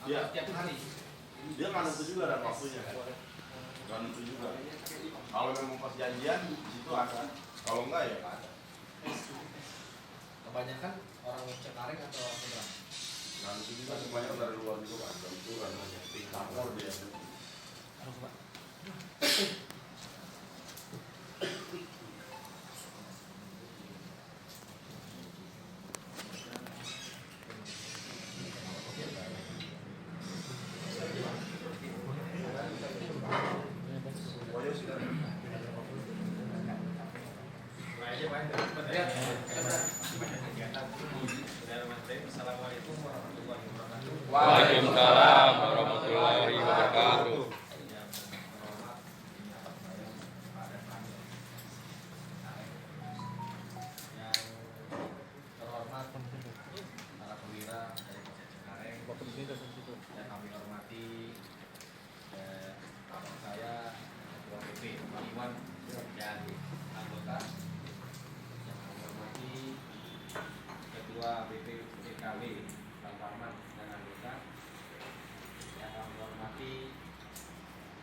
Iya. Setiap hari. Dia nggak nentu juga ada waktunya. Nggak nentu juga. Kalau memang pas janjian di situ ada. Kalau enggak ya nggak ada. Kebanyakan orang Cengkareng atau orang Seberang? Nggak nentu juga semuanya dari luar juga kan. Itu kan tingkapor dia. Waalaikumsalam warahmatullahi wabarakatuh. Yang terhormat para perwira dari Polsek Cengkareng yang kami hormati abang saya Ketua BP Pak Iwan dan anggota yang kami hormati Ketua BP PKW Bang Parman dan anggota yang kami hormati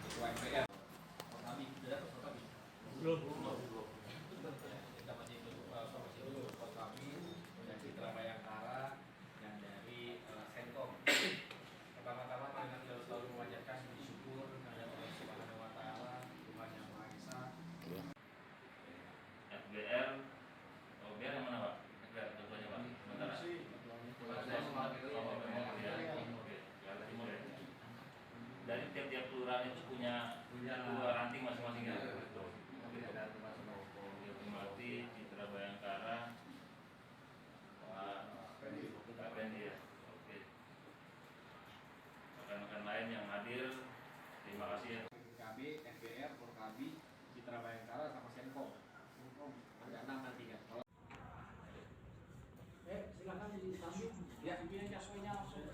Ketua MPR kami sudah kami belum kita masih kami dan Citra Bayangkara yang dari Senkom. Pertama-tama kami selalu memanjatkan puji syukur kepada Allah Subhanahu wa taala, Tuhan Yang Maha Esa. FBR, FBR yang mana Pak? FBR contohnya Pak? Sementara Timur ya. Dari tiap-tiap kelurahan itu punya ranting masing-masing ya? Betul. Mati, Citra Bayangkara, Pak Pendi ya. Oke. Rekan-rekan lain yang hadir, terima kasih ya. PKB, FBR, Porkabi, Citra Bayangkara sama Senkom. Ada 6 nanti kan. Silakan disambung. Ya, biar jaswanya langsung.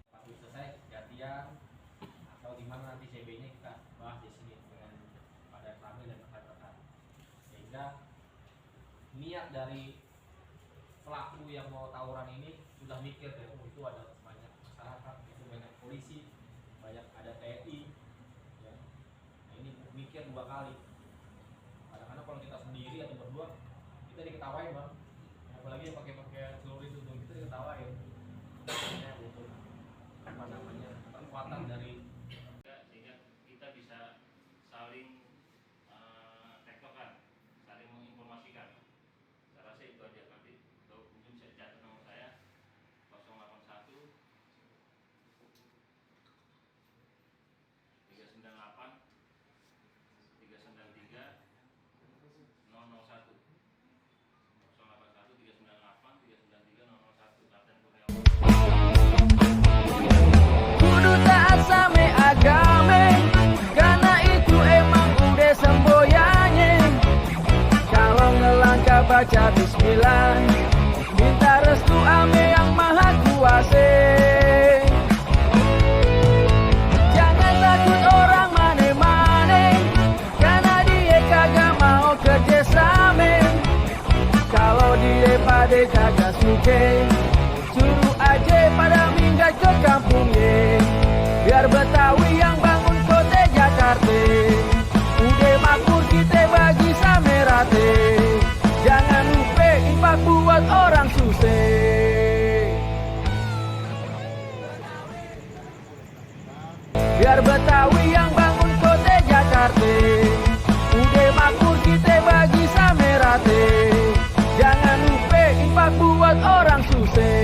Pas selesai gantian atau di mana nanti CB-nya kita bahas di sini dengan pada kami dan rekan-rekan. Sehingga niat dari pelaku yang mau tawuran ini sudah mikir dari itu ada banyak masyarakat, itu banyak polisi, banyak ada TNI, ya. Nah ini mikir 2 kali. Kadang-kadang kalau kita sendiri atau berdua kita diketawain bang, apalagi yang pakai seluruh itu kita diketawain. Makanya butuh apa namanya kekuatan dari Sehingga kita bisa saling tektokan, saling menginformasikan. Saya rasa itu aja nanti. Kalau mungkin bisa dicatat nomor saya 081 398 393 001 081 398 393 001 Kapten Kurniawan. Kudu taat sama agama, karena itu emang udah semboyannya. Kalau ngelangkah baca bismillah, minta restu ame yang maha kuasa. Jangan takut orang mane-mane, karena dia kagak mau kerjasama. Kalau dia pada kagak suke, suruh aja pada minggat ke kampungnya. Biar Betawi yang bangun kota Jakarta, udah makmur kita bagi samerate. Jangan lupa infak buat orang susah. Biar Betawi yang bangun kota Jakarta, udah makmur kita bagi samerate. Jangan lupa infak buat orang susah.